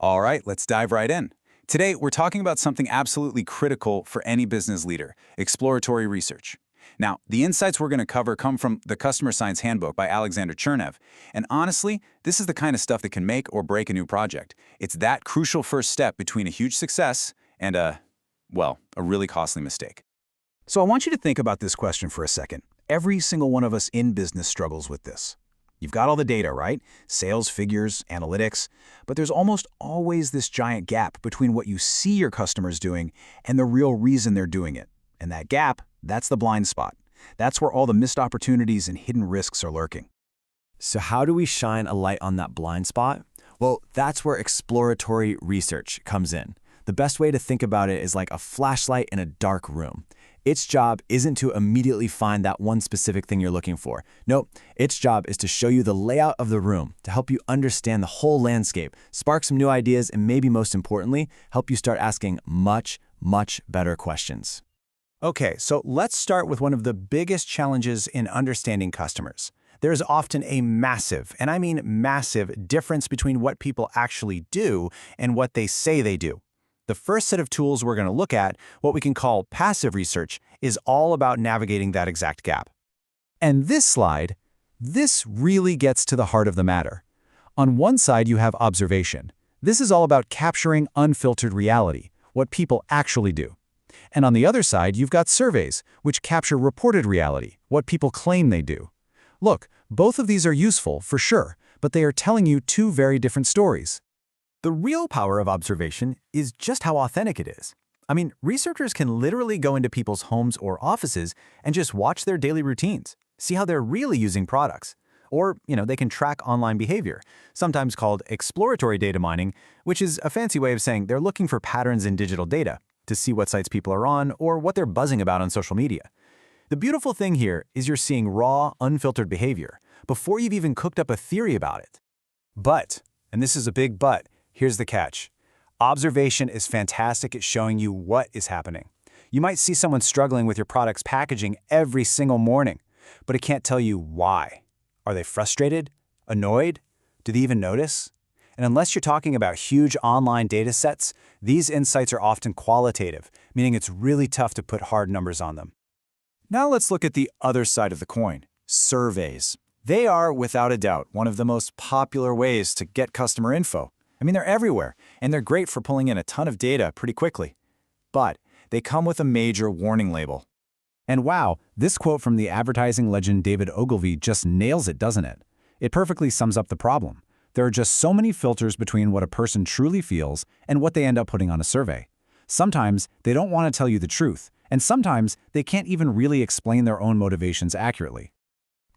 All right, let's dive right in. Today, we're talking about something absolutely critical for any business leader, exploratory research. Now, the insights we're going to cover come from the Customer Science Handbook by Alexander Chernev. And honestly, this is the kind of stuff that can make or break a new project. It's that crucial first step between a huge success and a really costly mistake. So I want you to think about this question for a second. Every single one of us in business struggles with this. You've got all the data, right? Sales figures, analytics, but there's almost always this giant gap between what you see your customers doing and the real reason they're doing it. And that gap, that's the blind spot. That's where all the missed opportunities and hidden risks are lurking. So how do we shine a light on that blind spot? Well, that's where exploratory research comes in. The best way to think about it is like a flashlight in a dark room. Its job isn't to immediately find that one specific thing you're looking for. No, its job is to show you the layout of the room, to help you understand the whole landscape, spark some new ideas, and maybe most importantly, help you start asking much, much better questions. Okay, so let's start with one of the biggest challenges in understanding customers. There's often a massive, and I mean massive, difference between what people actually do and what they say they do. The first set of tools we're going to look at, what we can call passive research, is all about navigating that exact gap. And this slide, this really gets to the heart of the matter. On one side, you have observation. This is all about capturing unfiltered reality, what people actually do. And on the other side, you've got surveys, which capture reported reality, what people claim they do. Look, both of these are useful, for sure, but they are telling you two very different stories. The real power of observation is just how authentic it is. I mean, researchers can literally go into people's homes or offices and just watch their daily routines, see how they're really using products. Or, they can track online behavior, sometimes called exploratory data mining, which is a fancy way of saying they're looking for patterns in digital data to see what sites people are on or what they're buzzing about on social media. The beautiful thing here is you're seeing raw, unfiltered behavior before you've even cooked up a theory about it. But, and this is a big but, here's the catch. Observation is fantastic at showing you what is happening. You might see someone struggling with your product's packaging every single morning, but it can't tell you why. Are they frustrated? Annoyed? Do they even notice? And unless you're talking about huge online data sets, these insights are often qualitative, meaning it's really tough to put hard numbers on them. Now let's look at the other side of the coin, surveys. They are, without a doubt, one of the most popular ways to get customer info. I mean, they're everywhere, and they're great for pulling in a ton of data pretty quickly. But they come with a major warning label. And wow, this quote from the advertising legend David Ogilvy just nails it, doesn't it? It perfectly sums up the problem. There are just so many filters between what a person truly feels and what they end up putting on a survey. Sometimes they don't want to tell you the truth, and sometimes they can't even really explain their own motivations accurately.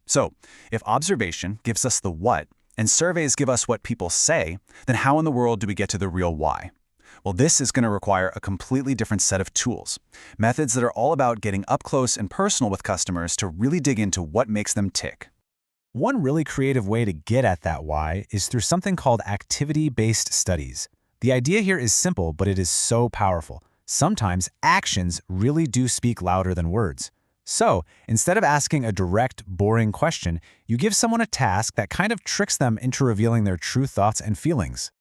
So, if observation gives us the what, and surveys give us what people say, then how in the world do we get to the real why? Well, this is going to require a completely different set of tools, methods that are all about getting up close and personal with customers to really dig into what makes them tick. One really creative way to get at that why is through something called activity-based studies. The idea here is simple, but it is so powerful. Sometimes actions really do speak louder than words. So, instead of asking a direct, boring question, you give someone a task that kind of tricks them into revealing their true thoughts and feelings.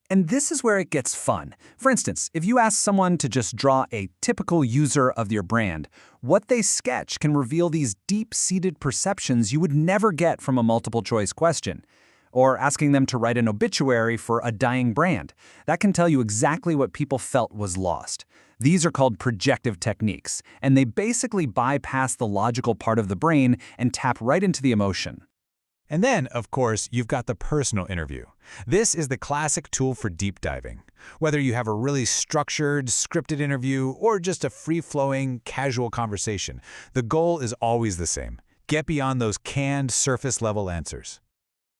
And this is where it gets fun. For instance, if you ask someone to just draw a typical user of your brand, what they sketch can reveal these deep-seated perceptions you would never get from a multiple-choice question. Or asking them to write an obituary for a dying brand. That can tell you exactly what people felt was lost. These are called projective techniques, and they basically bypass the logical part of the brain and tap right into the emotion. And then, of course, you've got the personal interview. This is the classic tool for deep diving. Whether you have a really structured, scripted interview or just a free-flowing, casual conversation, the goal is always the same. Get beyond those canned, surface-level answers.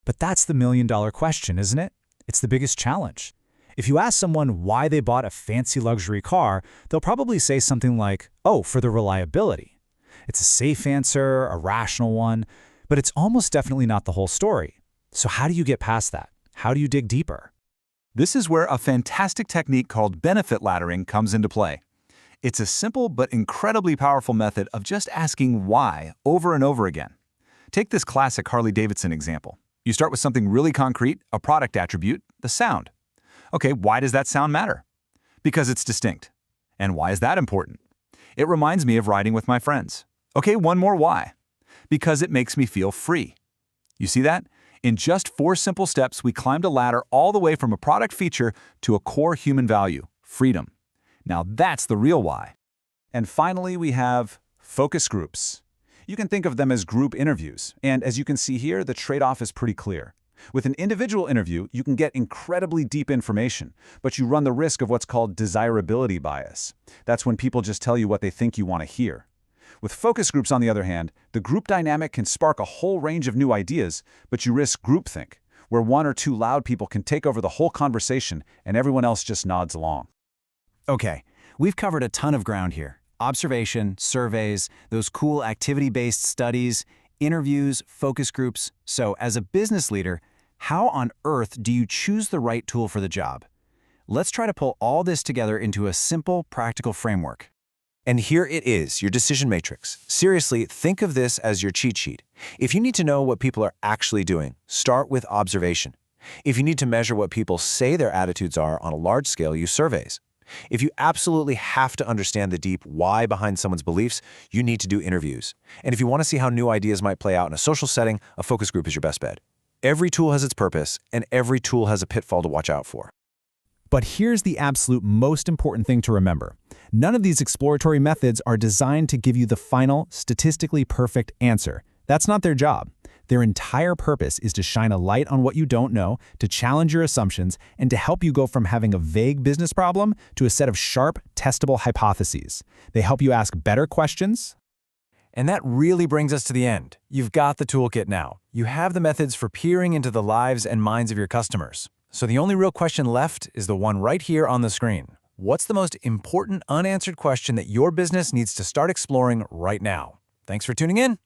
But that's the million-dollar question, isn't it? It's the biggest challenge. If you ask someone why they bought a fancy luxury car, they'll probably say something like, oh, for the reliability. It's a safe answer, a rational one, but it's almost definitely not the whole story. So how do you get past that? How do you dig deeper? This is where a fantastic technique called benefit laddering comes into play. It's a simple but incredibly powerful method of just asking why over and over again. Take this classic Harley-Davidson example. You start with something really concrete, a product attribute, the sound. Okay, why does that sound matter? Because it's distinct. And why is that important? It reminds me of riding with my friends. Okay, one more why. Because it makes me feel free. You see that? In just 4 simple steps, we climbed a ladder all the way from a product feature to a core human value, freedom. Now that's the real why. And finally, we have focus groups. You can think of them as group interviews, and as you can see here, the trade-off is pretty clear. With an individual interview, you can get incredibly deep information, but you run the risk of what's called desirability bias. That's when people just tell you what they think you want to hear. With focus groups, on the other hand, the group dynamic can spark a whole range of new ideas, but you risk groupthink, where 1 or 2 loud people can take over the whole conversation and everyone else just nods along. Okay, we've covered a ton of ground here. Observation, surveys, those cool activity-based studies, interviews, focus groups. So as a business leader, how on earth do you choose the right tool for the job? Let's try to pull all this together into a simple, practical framework. And here it is, your decision matrix. Seriously, think of this as your cheat sheet. If you need to know what people are actually doing, start with observation. If you need to measure what people say their attitudes are on a large scale, use surveys. If you absolutely have to understand the deep why behind someone's beliefs, you need to do interviews. And if you want to see how new ideas might play out in a social setting, a focus group is your best bet. Every tool has its purpose, and every tool has a pitfall to watch out for. But here's the absolute most important thing to remember. None of these exploratory methods are designed to give you the final, statistically perfect answer. That's not their job. Their entire purpose is to shine a light on what you don't know, to challenge your assumptions, and to help you go from having a vague business problem to a set of sharp, testable hypotheses. They help you ask better questions. And that really brings us to the end. You've got the toolkit now. You have the methods for peering into the lives and minds of your customers. So the only real question left is the one right here on the screen. What's the most important unanswered question that your business needs to start exploring right now? Thanks for tuning in.